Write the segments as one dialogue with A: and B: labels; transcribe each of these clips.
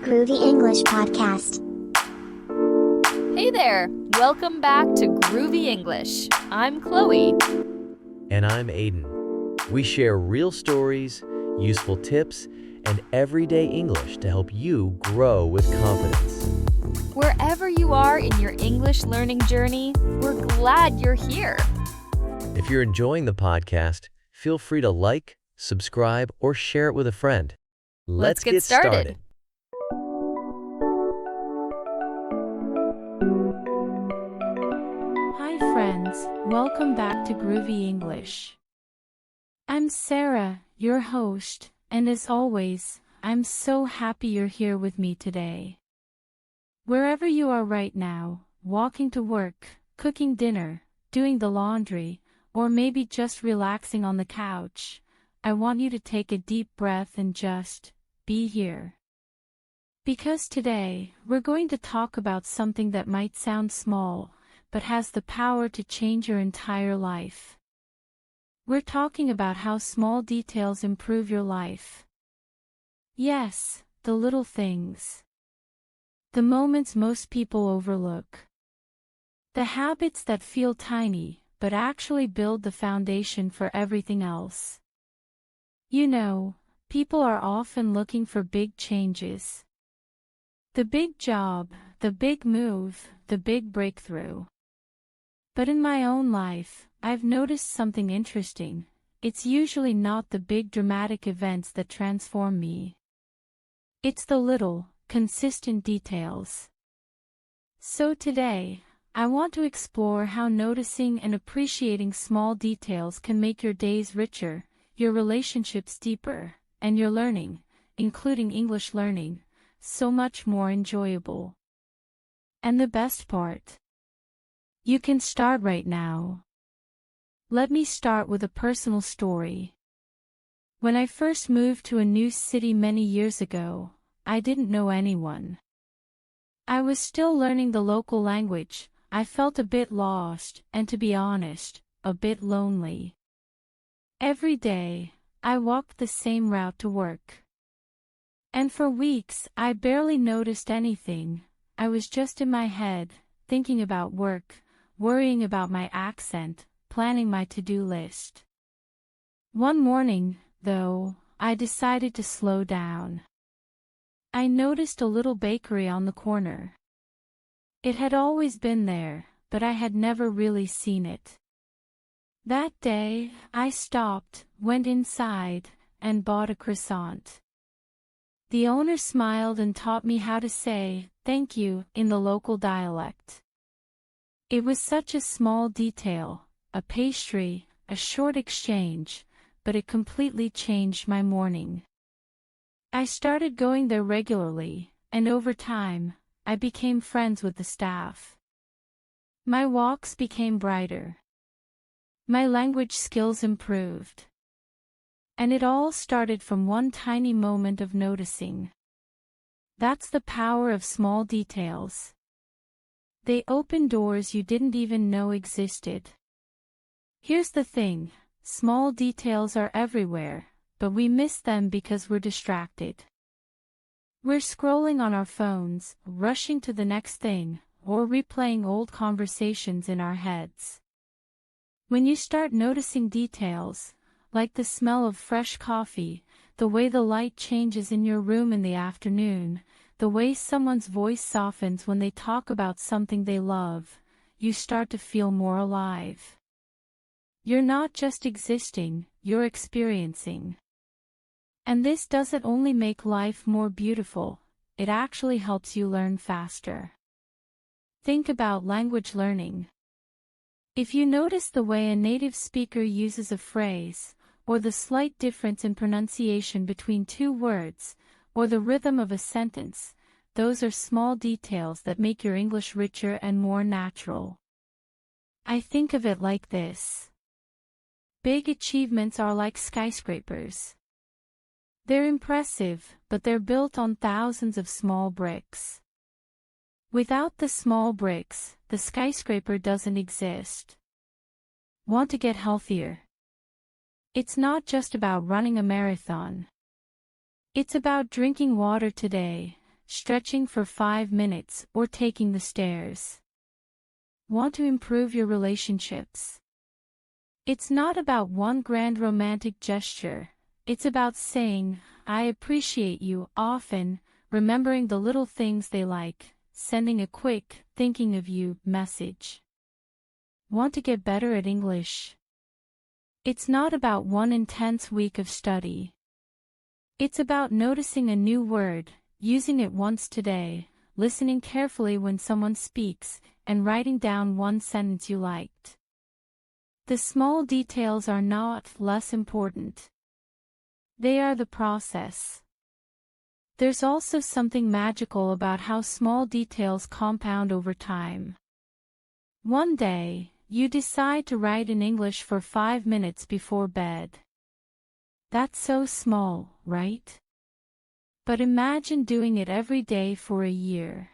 A: Groovy English Podcast.
B: Hey there! Welcome back to Groovy English. I'm Chloe.
C: And I'm Aiden. We share real stories, useful tips, and everyday English to help you grow with confidence.
B: Wherever you are in your English learning journey, we're glad you're here.
C: If you're enjoying the podcast, feel free to like, subscribe, or share it with a friend. Let's get started.
D: Hi friends, welcome back to Groovy English. I'm Sarah, your host, and as always, I'm so happy you're here with me today. Wherever you are right now, walking to work, cooking dinner, doing the laundry, or maybe just relaxing on the couch, I want you to take a deep breath and just be here. Because today, we're going to talk about something that might sound small, but has the power to change your entire life. We're talking about how small details improve your life. Yes, the little things. The moments most people overlook. The habits that feel tiny, but actually build the foundation for everything else. You know, people are often looking for big changes. The big job, the big move, the big breakthrough. But in my own life, I've noticed something interesting. It's usually not the big dramatic events that transform me. It's the little, consistent details. So today, I want to explore how noticing and appreciating small details can make your days richer, your relationships deeper, and your learning, including English learning, so much more enjoyable. And the best part? You can start right now. Let me start with a personal story. When I first moved to a new city many years ago, I didn't know anyone. I was still learning the local language. I felt a bit lost, and to be honest, a bit lonely. Every day, I walked the same route to work. And for weeks, I barely noticed anything. I was just in my head, thinking about work, worrying about my accent, planning my to-do list. One morning, though, I decided to slow down. I noticed a little bakery on the corner. It had always been there, but I had never really seen it. That day, I stopped, went inside, and bought a croissant. The owner smiled and taught me how to say, "thank you," in the local dialect. It was such a small detail, a pastry, a short exchange, but it completely changed my morning. I started going there regularly, and over time, I became friends with the staff. My walks became brighter. My language skills improved. And it all started from one tiny moment of noticing. That's the power of small details. They open doors you didn't even know existed. Here's the thing, small details are everywhere, but we miss them because we're distracted. We're scrolling on our phones, rushing to the next thing, or replaying old conversations in our heads. When you start noticing details, like the smell of fresh coffee, the way the light changes in your room in the afternoon, the way someone's voice softens when they talk about something they love, you start to feel more alive. You're not just existing, you're experiencing. And this doesn't only make life more beautiful, it actually helps you learn faster. Think about language learning. If you notice the way a native speaker uses a phrase, or the slight difference in pronunciation between two words, or the rhythm of a sentence, those are small details that make your English richer and more natural. I think of it like this. Big achievements are like skyscrapers. They're impressive, but they're built on thousands of small bricks. Without the small bricks, the skyscraper doesn't exist. Want to get healthier? It's not just about running a marathon. It's about drinking water today, stretching for 5 minutes, or taking the stairs. Want to improve your relationships? It's not about one grand romantic gesture. It's about saying, "I appreciate you," often, remembering the little things they like, sending a quick, "thinking of you" message. Want to get better at English? It's not about one intense week of study. It's about noticing a new word, using it once today, listening carefully when someone speaks, and writing down one sentence you liked. The small details are not less important. They are the process. There's also something magical about how small details compound over time. One day, you decide to write in English for 5 minutes before bed. That's so small, right? But imagine doing it every day for a year.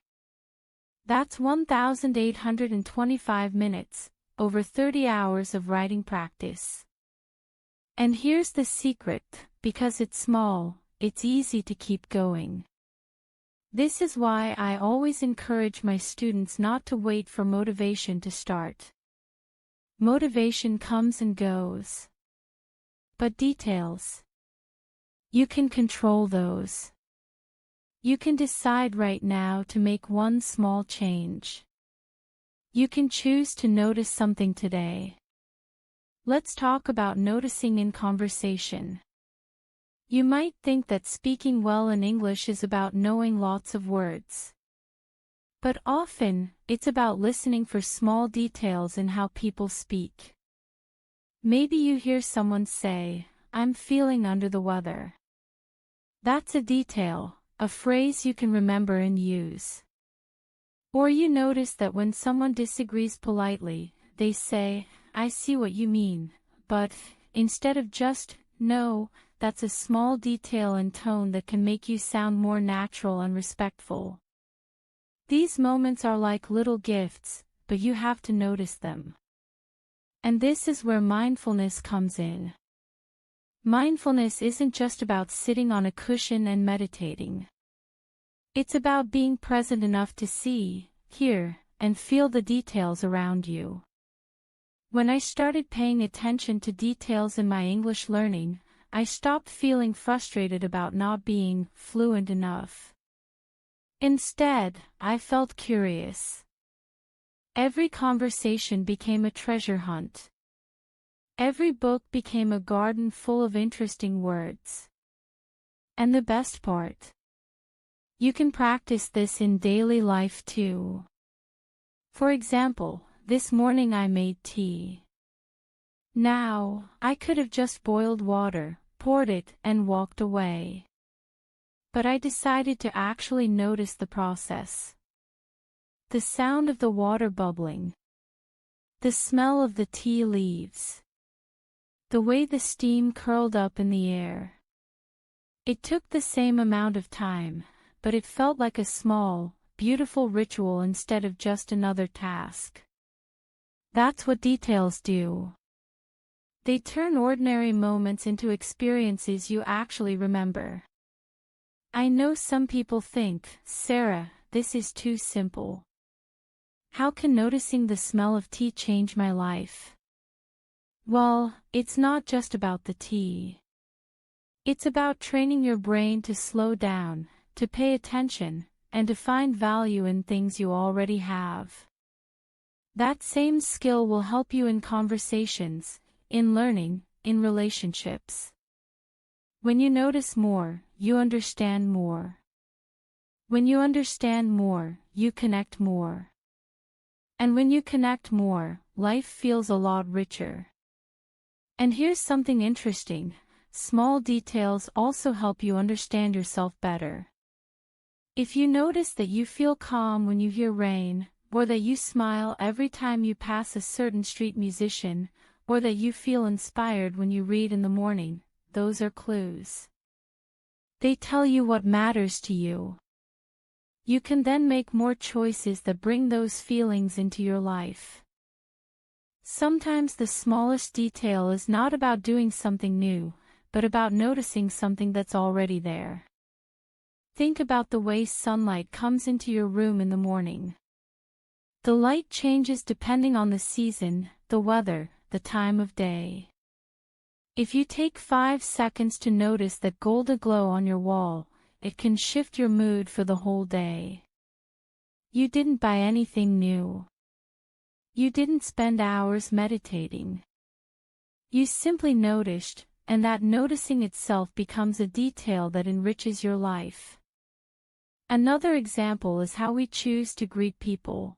D: That's 1,825 minutes, over 30 hours of writing practice. And here's the secret, because it's small, it's easy to keep going. This is why I always encourage my students not to wait for motivation to start. Motivation comes and goes. But details, you can control those. You can decide right now to make one small change. You can choose to notice something today. Let's talk about noticing in conversation. You might think that speaking well in English is about knowing lots of words. But often, it's about listening for small details in how people speak. Maybe you hear someone say, "I'm feeling under the weather." That's a detail, a phrase you can remember and use. Or you notice that when someone disagrees politely, they say, "I see what you mean," but, instead of just, "No," that's a small detail and tone that can make you sound more natural and respectful. These moments are like little gifts, but you have to notice them. And this is where mindfulness comes in. Mindfulness isn't just about sitting on a cushion and meditating. It's about being present enough to see, hear, and feel the details around you. When I started paying attention to details in my English learning, I stopped feeling frustrated about not being fluent enough. Instead, I felt curious. Every conversation became a treasure hunt. Every book became a garden full of interesting words. And the best part? You can practice this in daily life too. For example, this morning I made tea. Now, I could have just boiled water, poured it, and walked away. But I decided to actually notice the process. The sound of the water bubbling. The smell of the tea leaves. The way the steam curled up in the air. It took the same amount of time, but it felt like a small, beautiful ritual instead of just another task. That's what details do. They turn ordinary moments into experiences you actually remember. I know some people think, "Sarah, this is too simple. How can noticing the smell of tea change my life?" Well, it's not just about the tea. It's about training your brain to slow down, to pay attention, and to find value in things you already have. That same skill will help you in conversations, in learning, in relationships. When you notice more, you understand more. When you understand more, you connect more. And when you connect more, life feels a lot richer. And here's something interesting. Small details also help you understand yourself better. If you notice that you feel calm when you hear rain, or that you smile every time you pass a certain street musician, or that you feel inspired when you read in the morning, those are clues. They tell you what matters to you. You can then make more choices that bring those feelings into your life. Sometimes the smallest detail is not about doing something new, but about noticing something that's already there. Think about the way sunlight comes into your room in the morning. The light changes depending on the season, the weather, the time of day. If you take 5 seconds to notice that golden glow on your wall, it can shift your mood for the whole day. You didn't buy anything new. You didn't spend hours meditating. You simply noticed, and that noticing itself becomes a detail that enriches your life. Another example is how we choose to greet people.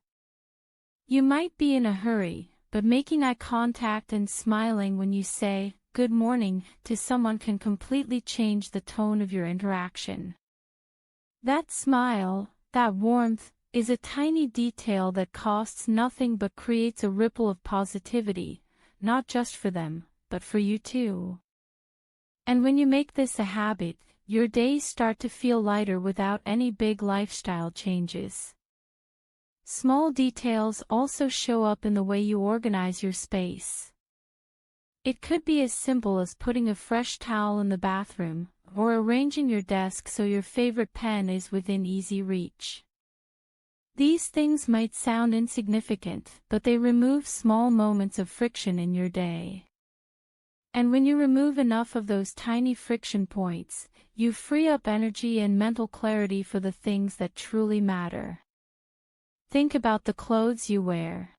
D: You might be in a hurry, but making eye contact and smiling when you say, "Good morning," to someone can completely change the tone of your interaction. That smile, that warmth, is a tiny detail that costs nothing but creates a ripple of positivity, not just for them, but for you too. And when you make this a habit, your days start to feel lighter without any big lifestyle changes. Small details also show up in the way you organize your space. It could be as simple as putting a fresh towel in the bathroom, or arranging your desk so your favorite pen is within easy reach. These things might sound insignificant, but they remove small moments of friction in your day. And when you remove enough of those tiny friction points, you free up energy and mental clarity for the things that truly matter. Think about the clothes you wear.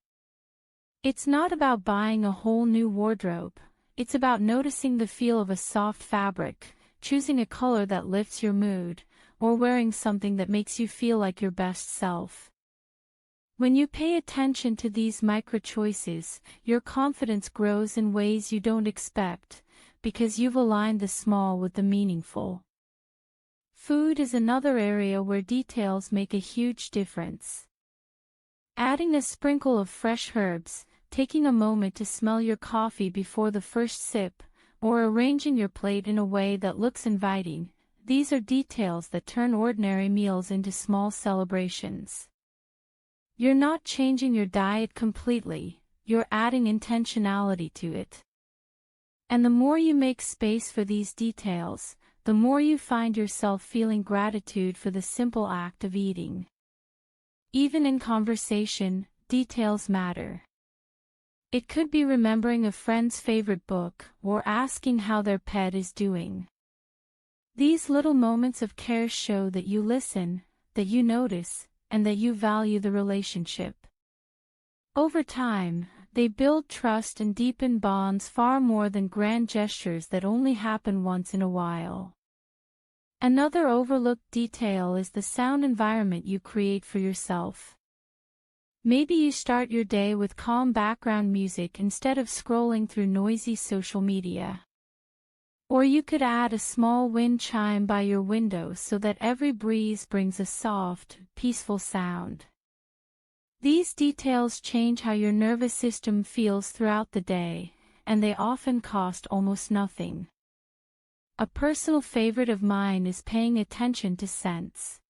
D: It's not about buying a whole new wardrobe, it's about noticing the feel of a soft fabric, choosing a color that lifts your mood, or wearing something that makes you feel like your best self. When you pay attention to these micro choices, your confidence grows in ways you don't expect, because you've aligned the small with the meaningful. Food is another area where details make a huge difference. Adding a sprinkle of fresh herbs, taking a moment to smell your coffee before the first sip, or arranging your plate in a way that looks inviting, these are details that turn ordinary meals into small celebrations. You're not changing your diet completely, you're adding intentionality to it. And the more you make space for these details, the more you find yourself feeling gratitude for the simple act of eating. Even in conversation, details matter. It could be remembering a friend's favorite book, or asking how their pet is doing. These little moments of care show that you listen, that you notice, and that you value the relationship. Over time, they build trust and deepen bonds far more than grand gestures that only happen once in a while. Another overlooked detail is the sound environment you create for yourself. Maybe you start your day with calm background music instead of scrolling through noisy social media. Or you could add a small wind chime by your window so that every breeze brings a soft, peaceful sound. These details change how your nervous system feels throughout the day, and they often cost almost nothing. A personal favorite of mine is paying attention to scents.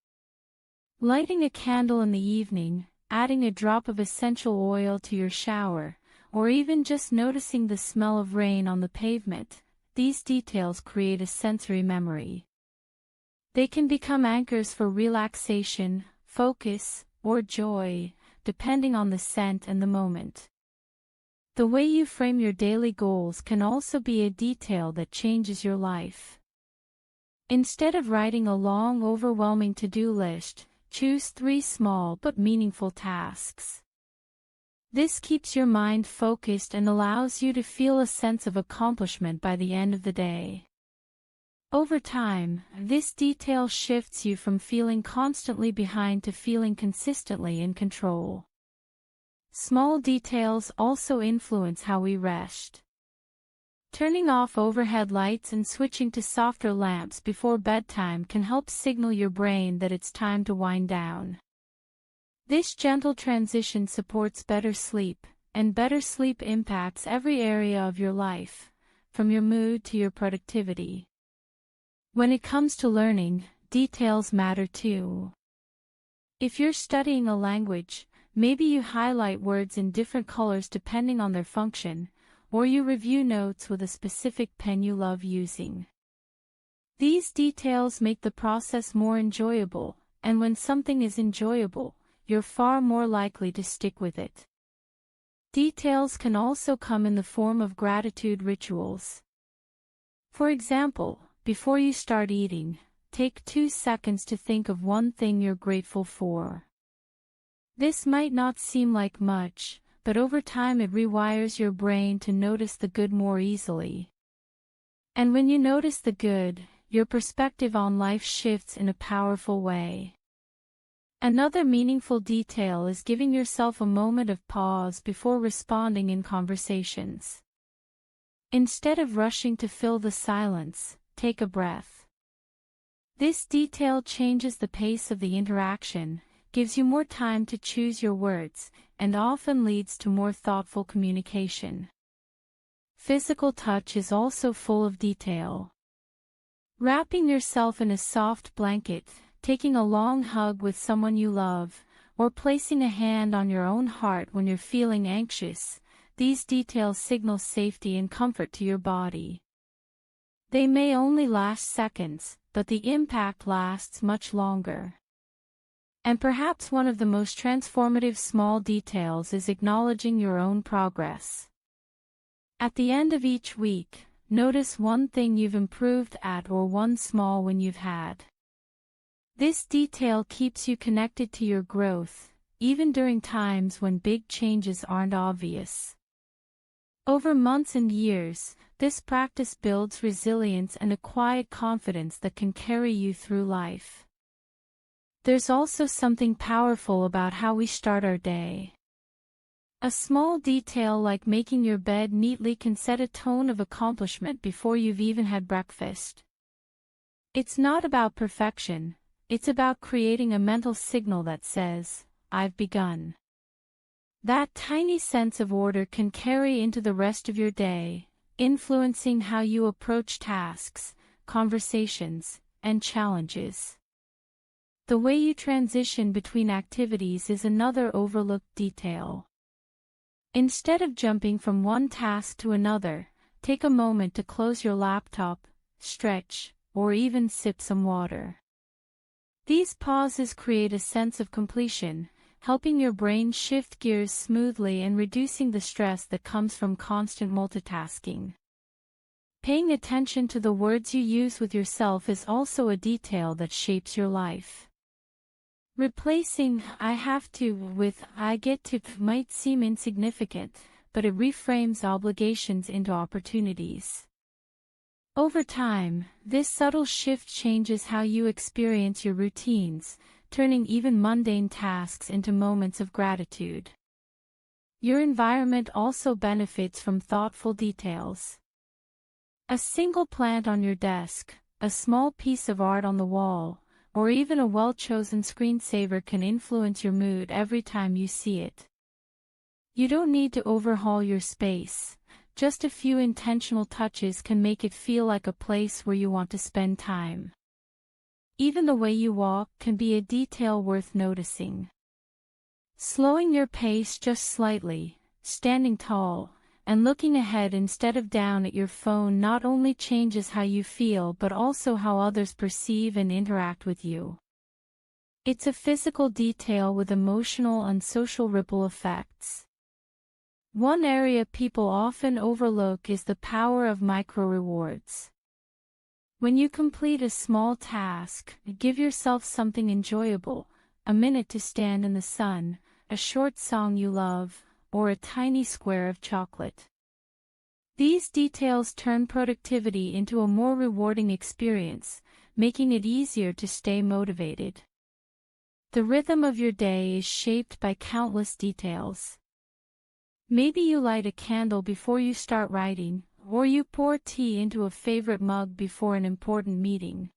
D: Lighting a candle in the evening, adding a drop of essential oil to your shower, or even just noticing the smell of rain on the pavement, these details create a sensory memory. They can become anchors for relaxation, focus, or joy, depending on the scent and the moment. The way you frame your daily goals can also be a detail that changes your life. Instead of writing a long, overwhelming to-do list, choose 3 small but meaningful tasks. This keeps your mind focused and allows you to feel a sense of accomplishment by the end of the day. Over time, this detail shifts you from feeling constantly behind to feeling consistently in control. Small details also influence how we rest. Turning off overhead lights and switching to softer lamps before bedtime can help signal your brain that it's time to wind down. This gentle transition supports better sleep, and better sleep impacts every area of your life, from your mood to your productivity. When it comes to learning, details matter too. If you're studying a language, maybe you highlight words in different colors depending on their function, or you review notes with a specific pen you love using. These details make the process more enjoyable, and when something is enjoyable, you're far more likely to stick with it. Details can also come in the form of gratitude rituals. For example, before you start eating, take 2 seconds to think of one thing you're grateful for. This might not seem like much, but over time it rewires your brain to notice the good more easily. And when you notice the good, your perspective on life shifts in a powerful way. Another meaningful detail is giving yourself a moment of pause before responding in conversations. Instead of rushing to fill the silence, take a breath. This detail changes the pace of the interaction, gives you more time to choose your words, and often leads to more thoughtful communication. Physical touch is also full of detail. Wrapping yourself in a soft blanket, taking a long hug with someone you love, or placing a hand on your own heart when you're feeling anxious, these details signal safety and comfort to your body. They may only last seconds, but the impact lasts much longer. And perhaps one of the most transformative small details is acknowledging your own progress. At the end of each week, notice one thing you've improved at or one small win you've had. This detail keeps you connected to your growth, even during times when big changes aren't obvious. Over months and years, this practice builds resilience and a quiet confidence that can carry you through life. There's also something powerful about how we start our day. A small detail like making your bed neatly can set a tone of accomplishment before you've even had breakfast. It's not about perfection. It's about creating a mental signal that says, "I've begun." That tiny sense of order can carry into the rest of your day, influencing how you approach tasks, conversations, and challenges. The way you transition between activities is another overlooked detail. Instead of jumping from one task to another, take a moment to close your laptop, stretch, or even sip some water. These pauses create a sense of completion, helping your brain shift gears smoothly and reducing the stress that comes from constant multitasking. Paying attention to the words you use with yourself is also a detail that shapes your life. Replacing "I have to" with "I get to" might seem insignificant, but it reframes obligations into opportunities. Over time, this subtle shift changes how you experience your routines, turning even mundane tasks into moments of gratitude. Your environment also benefits from thoughtful details. A single plant on your desk, a small piece of art on the wall, or even a well-chosen screensaver can influence your mood every time you see it. You don't need to overhaul your space. Just a few intentional touches can make it feel like a place where you want to spend time. Even the way you walk can be a detail worth noticing. Slowing your pace just slightly, standing tall, and looking ahead instead of down at your phone not only changes how you feel but also how others perceive and interact with you. It's a physical detail with emotional and social ripple effects. One area people often overlook is the power of micro-rewards. When you complete a small task, give yourself something enjoyable, a minute to stand in the sun, a short song you love, or a tiny square of chocolate. These details turn productivity into a more rewarding experience, making it easier to stay motivated. The rhythm of your day is shaped by countless details. Maybe you light a candle before you start writing, or you pour tea into a favorite mug before an important meeting.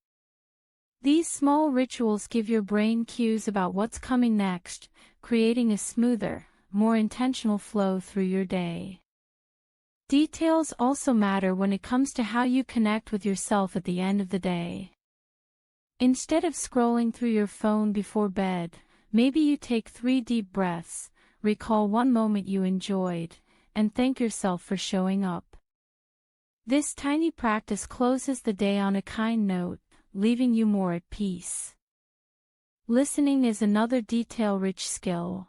D: These small rituals give your brain cues about what's coming next, creating a smoother, more intentional flow through your day. Details also matter when it comes to how you connect with yourself at the end of the day. Instead of scrolling through your phone before bed, maybe you take 3 deep breaths, recall one moment you enjoyed, and thank yourself for showing up. This tiny practice closes the day on a kind note, leaving you more at peace. Listening is another detail-rich skill.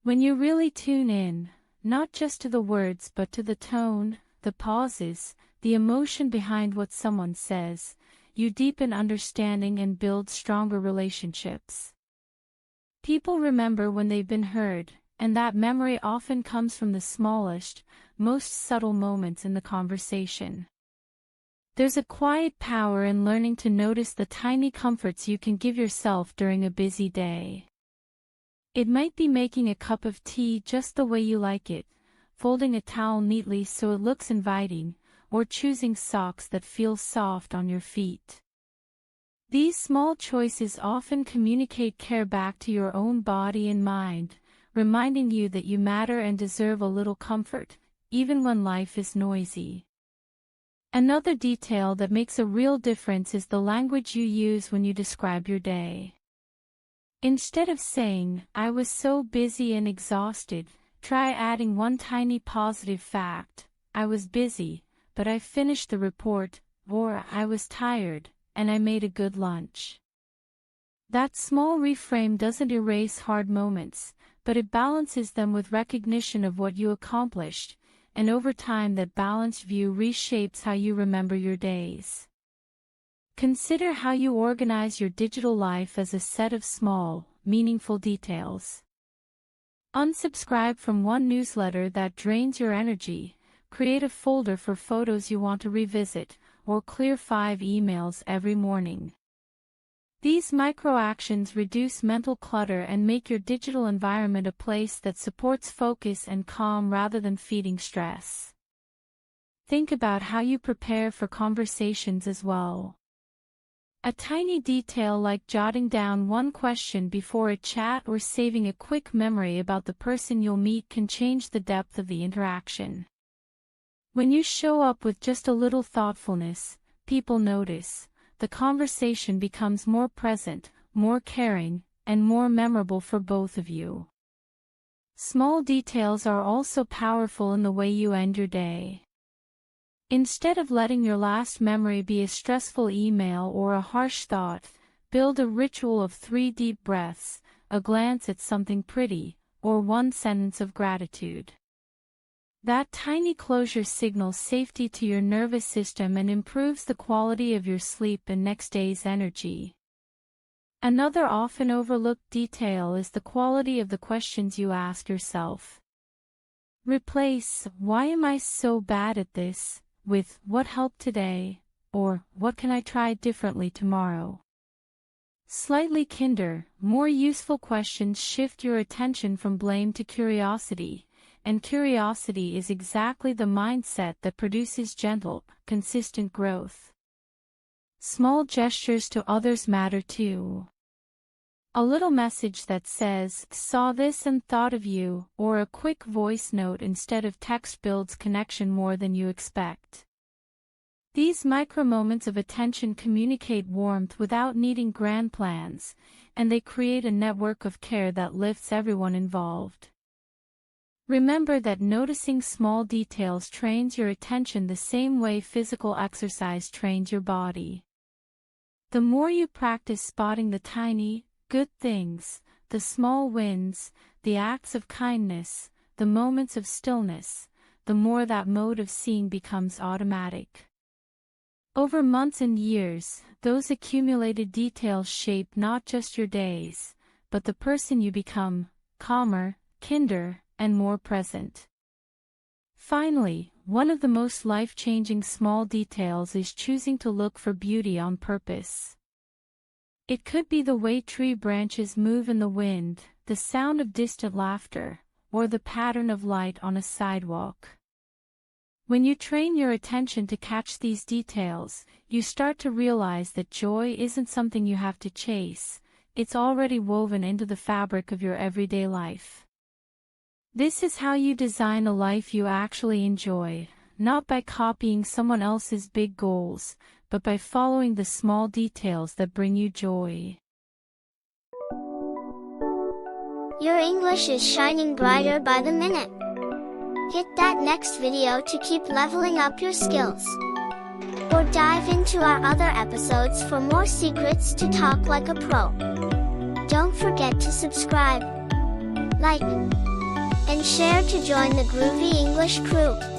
D: When you really tune in, not just to the words but to the tone, the pauses, the emotion behind what someone says, you deepen understanding and build stronger relationships. People remember when they've been heard, and that memory often comes from the smallest, most subtle moments in the conversation. There's a quiet power in learning to notice the tiny comforts you can give yourself during a busy day. It might be making a cup of tea just the way you like it, folding a towel neatly so it looks inviting, or choosing socks that feel soft on your feet. These small choices often communicate care back to your own body and mind, reminding you that you matter and deserve a little comfort, even when life is noisy. Another detail that makes a real difference is the language you use when you describe your day. Instead of saying, "I was so busy and exhausted," try adding one tiny positive fact: "I was busy, but I finished the report," or "I was tired, and I made a good lunch." That small reframe doesn't erase hard moments, but it balances them with recognition of what you accomplished, and over time that balanced view reshapes how you remember your days. Consider how you organize your digital life as a set of small, meaningful details. Unsubscribe from one newsletter that drains your energy, create a folder for photos you want to revisit, or clear 5 emails every morning. These micro-actions reduce mental clutter and make your digital environment a place that supports focus and calm rather than feeding stress. Think about how you prepare for conversations as well. A tiny detail like jotting down one question before a chat or saving a quick memory about the person you'll meet can change the depth of the interaction. When you show up with just a little thoughtfulness, people notice. The conversation becomes more present, more caring, and more memorable for both of you. Small details are also powerful in the way you end your day. Instead of letting your last memory be a stressful email or a harsh thought, build a ritual of 3 deep breaths, a glance at something pretty, or one sentence of gratitude. That tiny closure signals safety to your nervous system and improves the quality of your sleep and next day's energy. Another often overlooked detail is the quality of the questions you ask yourself. Replace "Why am I so bad at this?" with "What helped today?" or "What can I try differently tomorrow?" Slightly kinder, more useful questions shift your attention from blame to curiosity. And curiosity is exactly the mindset that produces gentle, consistent growth. Small gestures to others matter too. A little message that says, "Saw this and thought of you," or a quick voice note instead of text builds connection more than you expect. These micro moments of attention communicate warmth without needing grand plans, and they create a network of care that lifts everyone involved. Remember that noticing small details trains your attention the same way physical exercise trains your body. The more you practice spotting the tiny, good things, the small wins, the acts of kindness, the moments of stillness, the more that mode of seeing becomes automatic. Over months and years, those accumulated details shape not just your days, but the person you become: calmer, kinder, and more present. Finally, one of the most life-changing small details is choosing to look for beauty on purpose. It could be the way tree branches move in the wind, the sound of distant laughter, or the pattern of light on a sidewalk. When you train your attention to catch these details, you start to realize that joy isn't something you have to chase, it's already woven into the fabric of your everyday life. This is how you design a life you actually enjoy, not by copying someone else's big goals, but by following the small details that bring you joy.
A: Your English is shining brighter by the minute. Hit that next video to keep leveling up your skills. Or dive into our other episodes for more secrets to talk like a pro. Don't forget to subscribe, like, and share to join the Groovy English crew.